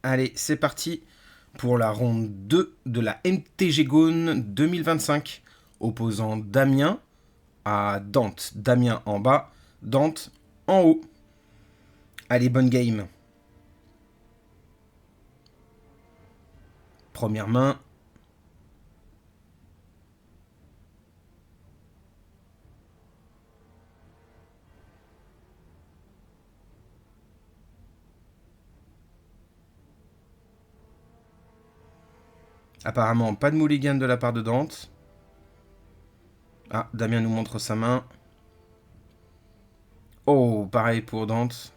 Allez, c'est parti pour la ronde 2 de la MTG Gone 2025, opposant Damien à Dante. Damien en bas, Dante en haut. Allez, bonne game. Première main. Apparemment, pas de mulligan de la part de Dante. Ah, Damien nous montre sa main. Oh, pareil pour Dante.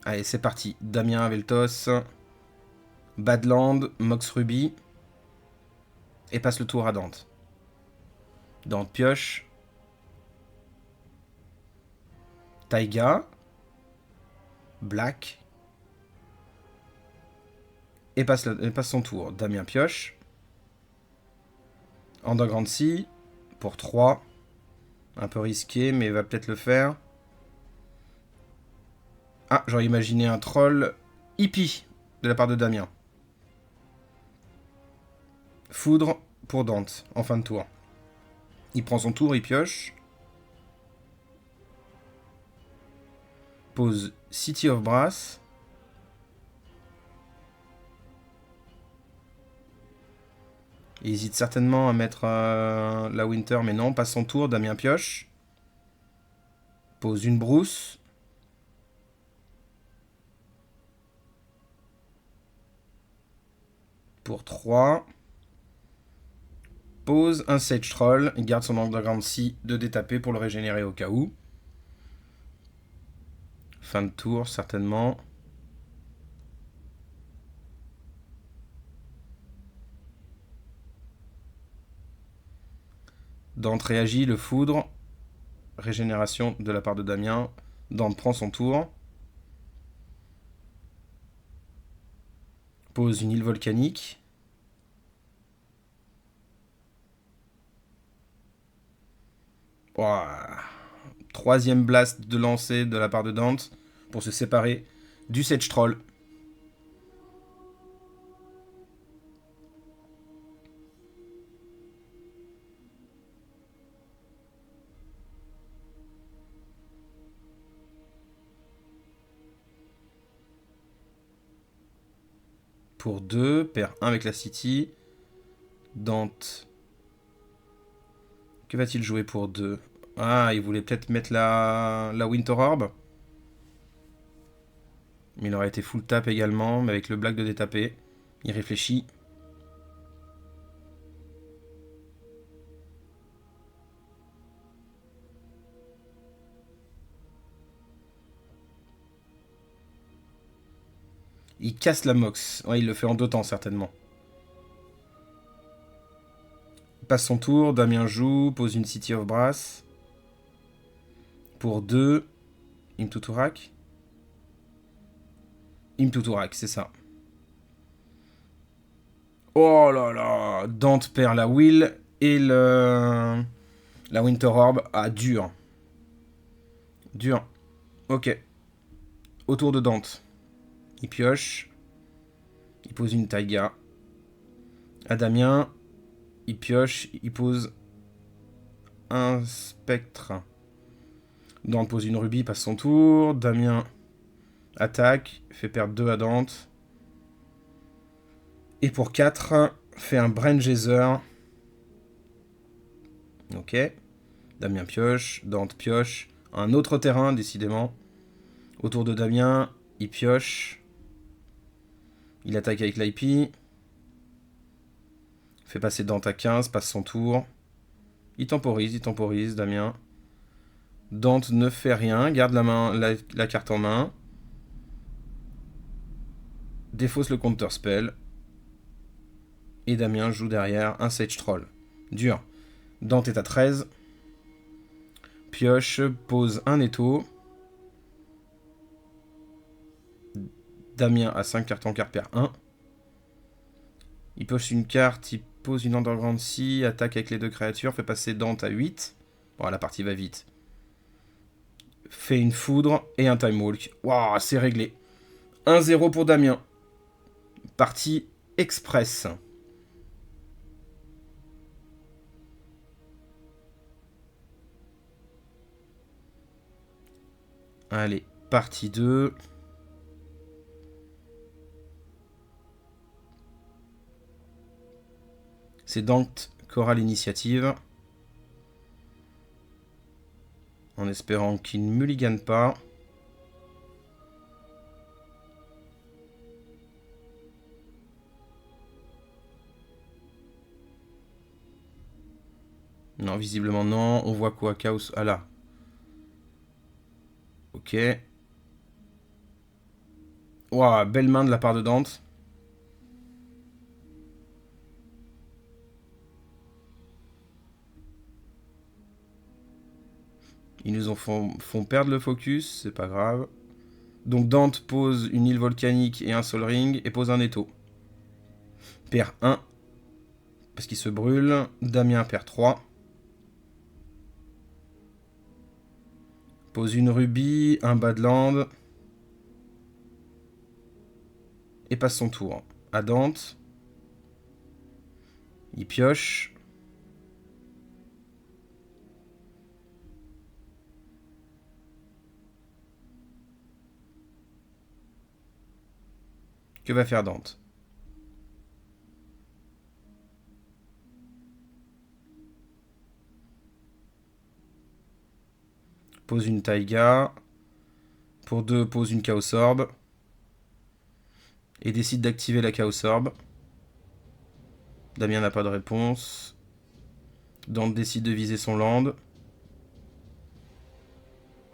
Allez, c'est parti. Damien avait le toss. Badland, Mox Ruby. Et passe le tour à Dante. Dante pioche. Taiga. Black. Et passe son tour. Damien pioche. Underground Sea. Pour 3. Un peu risqué, mais il va peut-être le faire. Ah, j'aurais imaginé un troll hippie de la part de Damien. Foudre pour Dante, en fin de tour. Il prend son tour, il pioche. Pose City of Brass. Il hésite certainement à mettre la Winter, mais non, passe son tour, Damien pioche. Pose une brousse. Pour 3. Pose un Sage Troll. Il garde son Underground Sea de détaper pour le régénérer au cas où. Fin de tour, certainement. Dante réagit, le foudre. Régénération de la part de Damien. Dante prend son tour. Pose une île volcanique. Ouah. Troisième blast de lancer de la part de Dante pour se séparer du Sage Troll. Pour 2, perd 1 avec la City. Dante. Que va-t-il jouer pour 2? Ah, il voulait peut-être mettre la Winter Orb. Mais il aurait été full tap également, mais avec le black de détaper. Il réfléchit. Il casse la Mox. Ouais, il le fait en 2 temps, certainement. Il passe son tour, Damien joue, pose une City of Brass. Pour 2, Imtuturak. Imtuturak, c'est ça. Oh là là, Dante perd la Will et la Winter Orb. Ah, dur. Dur. Ok. Autour de Dante. Il pioche. Il pose une Taiga. À Damien. Il pioche. Il pose un Spectre. Dante pose une Ruby, passe son tour. Damien attaque. Fait perdre 2 à Dante. Et pour 4, fait un Brain Geyser. Ok. Damien pioche. Dante pioche. Un autre terrain, décidément. Autour de Damien, il pioche. Il attaque avec l'IP. Fait passer Dante à 15, passe son tour. Il temporise, Damien. Dante ne fait rien, garde la carte en main. Défausse le counter spell. Et Damien joue derrière un Sage Troll. Dur. Dante est à 13. Pioche, pose un étau. Damien a 5 cartes en carte, perd 1. Il pioche une carte, il pose une Underground Sea, attaque avec les 2 créatures, fait passer Dante à 8. Bon, la partie va vite. fait une foudre et un time walk. Waouh, c'est réglé. 1-0 pour Damien. Partie express. Allez, partie 2. C'est Dante qui aura l'initiative. En espérant qu'il ne mulligane pas. Non, visiblement non. On voit quoi? Chaos. Ah là. Ok. Waouh, belle main de la part de Dante. Ils nous font perdre le focus, c'est pas grave. Donc Dante pose une île volcanique et un Sol Ring et pose un étau. Perd 1 parce qu'il se brûle. Damien perd 3. Pose une rubis, un Badland. Et passe son tour. À Dante. Il pioche. Que va faire Dante? Pose une Taiga. Pour 2, pose une Chaos Orb. Et décide d'activer la Chaos Orb. Damien n'a pas de réponse. Dante décide de viser son land.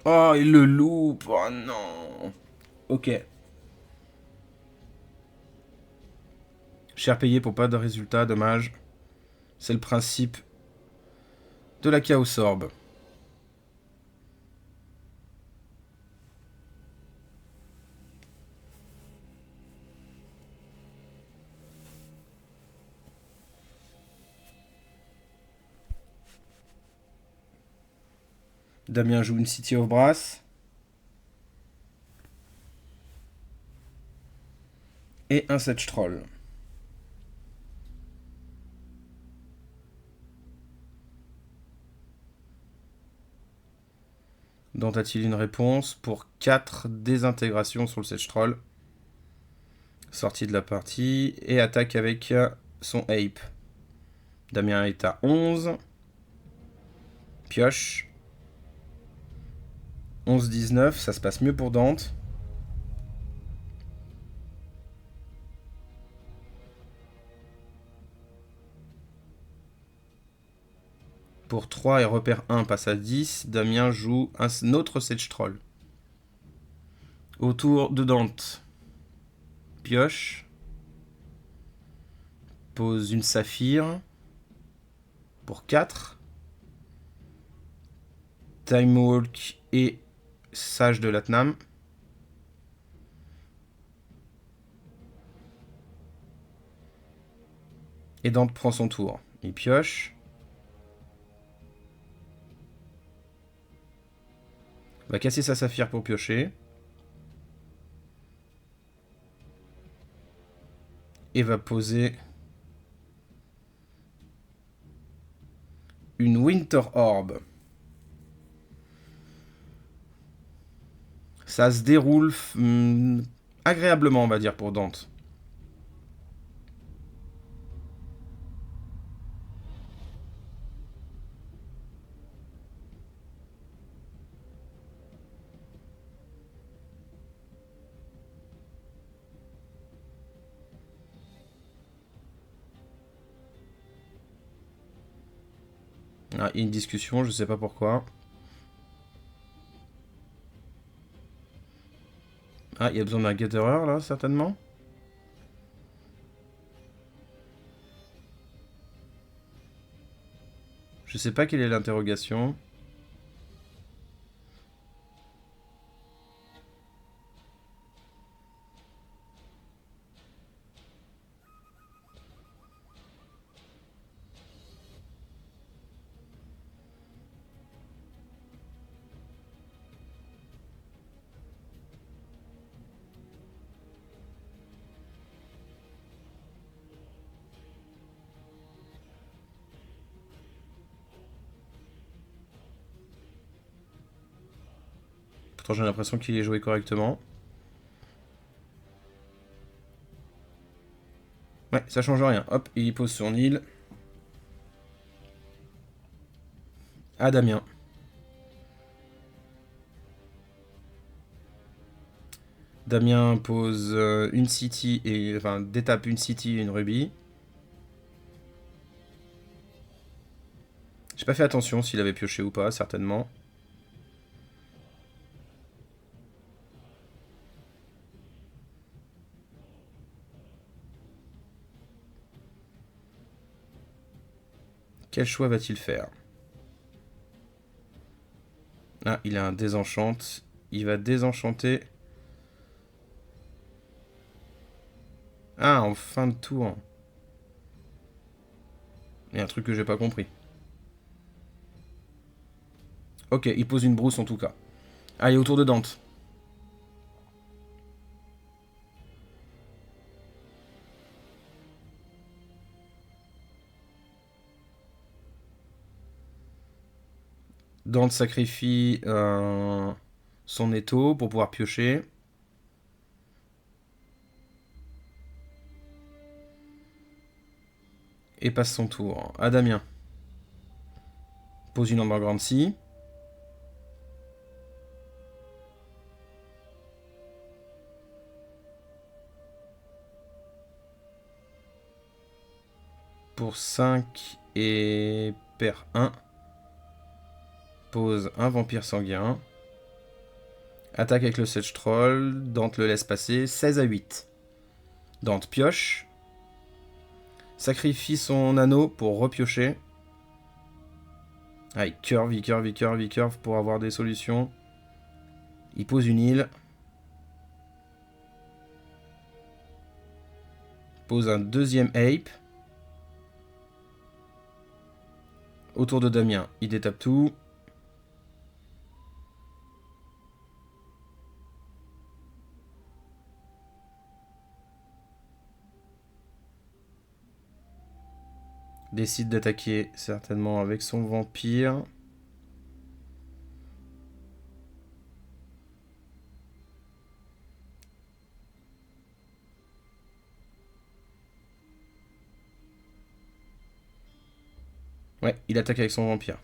Oh, il le loupe. Oh non. Ok. Cher payé pour pas de résultat, dommage. C'est le principe de la Chaos Orb. Damien joue une City of Brass. Et un Sedge Troll. Dante a-t-il une réponse pour 4 désintégrations sur le Sedge Troll? Sortie de la partie. Et attaque avec son Ape. Damien est à 11. Pioche. 11-19, ça se passe mieux pour Dante. Pour 3 et repère 1 passe à 10. Damien joue un autre Sedge Troll. Autour de Dante. Pioche. Pose une Saphir. Pour 4. Time Walk et Sage de Latnam. Et Dante prend son tour. Il pioche. Va casser sa saphir pour piocher. Et va poser une Winter Orb. Ça se déroule agréablement, on va dire, pour Dante. Ah, il y a une discussion, je sais pas pourquoi. Ah, il y a besoin d'un Gatherer, là, certainement. Je sais pas quelle est l'interrogation. Pourtant j'ai l'impression qu'il est joué correctement. Ouais, ça change rien. Hop, il pose son île. À Damien. Damien pose une city et enfin détape une city et une rubis. J'ai pas fait attention s'il avait pioché ou pas, certainement. Quel choix va-t-il faire? Ah, il a un désenchante. Il va désenchanter. Ah, en fin de tour. Il y a un truc que j'ai pas compris. Ok, il pose une brousse en tout cas. Allez, autour de Dante. Dante sacrifie son étau pour pouvoir piocher. Et passe son tour. À Damien. Pose une Underground Sea. Pour 5 et perd 1. Pose un vampire sanguin. Attaque avec le Sedge Troll. Dante le laisse passer. 16 à 8. Dante pioche. Sacrifie son anneau pour repiocher. Ah, il curve pour avoir des solutions. Il pose une île. Pose un deuxième ape. Autour de Damien, il détape tout. Décide d'attaquer certainement avec son vampire. Ouais, il attaque avec son vampire.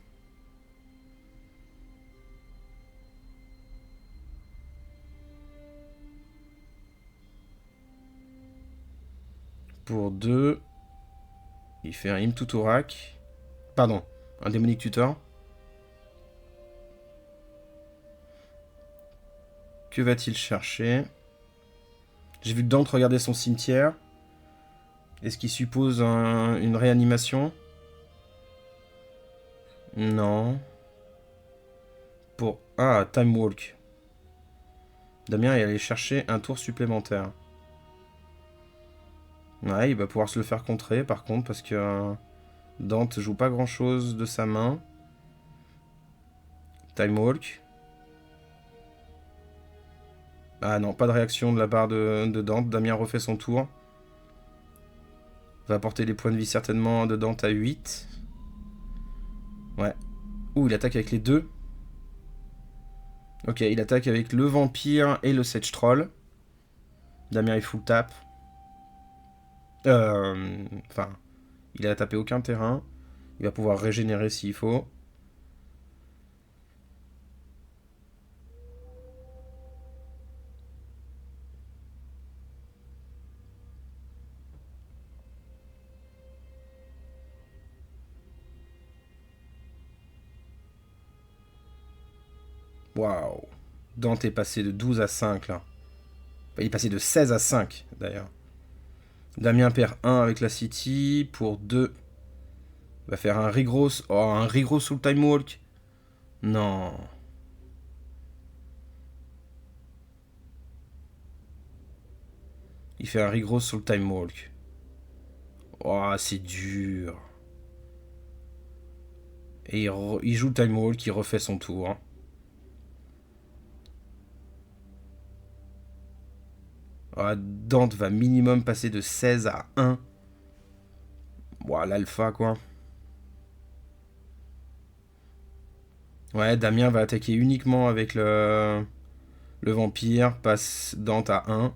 Pour 2. Il fait un Imtutorak. Pardon, un démonique tutor. Que va-t-il chercher? J'ai vu que Dante regardait son cimetière. Est-ce qu'il suppose une réanimation? Non. Pour... Ah, Time Walk. Damien est allé chercher un tour supplémentaire. Ouais, il va pouvoir se le faire contrer par contre parce que Dante joue pas grand chose de sa main. Time Walk. Ah non, pas de réaction de la part de Dante. Damien refait son tour. Va porter les points de vie certainement de Dante à 8. Ouais. Ouh, il attaque avec les deux. Ok, il attaque avec le vampire et le Sedge Troll. Damien est full tap. Enfin, il a tapé aucun terrain. Il va pouvoir régénérer s'il faut. Waouh. Dante est passé de 12 à 5 là. Enfin, il est passé de 16 à 5 d'ailleurs. Damien perd 1 avec la City. Pour 2. Il va faire un Rigros. Oh, un Rigros sous le Time Walk. Non. Il fait un Rigros sur le Time Walk. Oh, c'est dur. Et il joue le Time Walk, il refait son tour. Oh, Dante va minimum passer de 16 à 1. Bon, l'alpha quoi. Ouais, Damien va attaquer uniquement avec le Le vampire passe Dante à 1.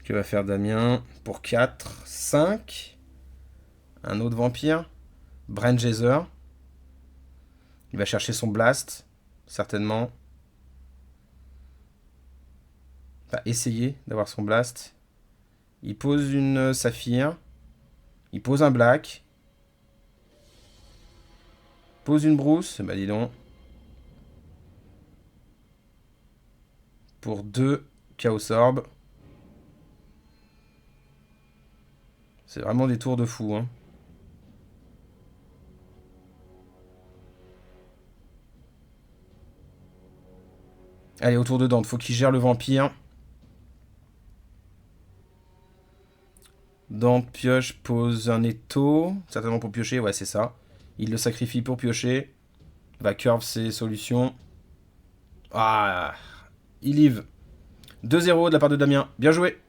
Que va faire Damien pour 4, 5. Un autre vampire. Brent Geyser. Il va chercher son blast, certainement. Il va essayer d'avoir son blast. Il pose une saphir. Il pose un black. Pose une brousse. Bah dis donc. Pour 2 Chaos Orb. C'est vraiment des tours de fou, hein. Allez, autour de Dante. Faut qu'il gère le vampire. Dante pioche, pose un étau. Certainement pour piocher, ouais, c'est ça. Il le sacrifie pour piocher. Va curve ses solutions. Ah, il live. 2-0 de la part de Damien. Bien joué.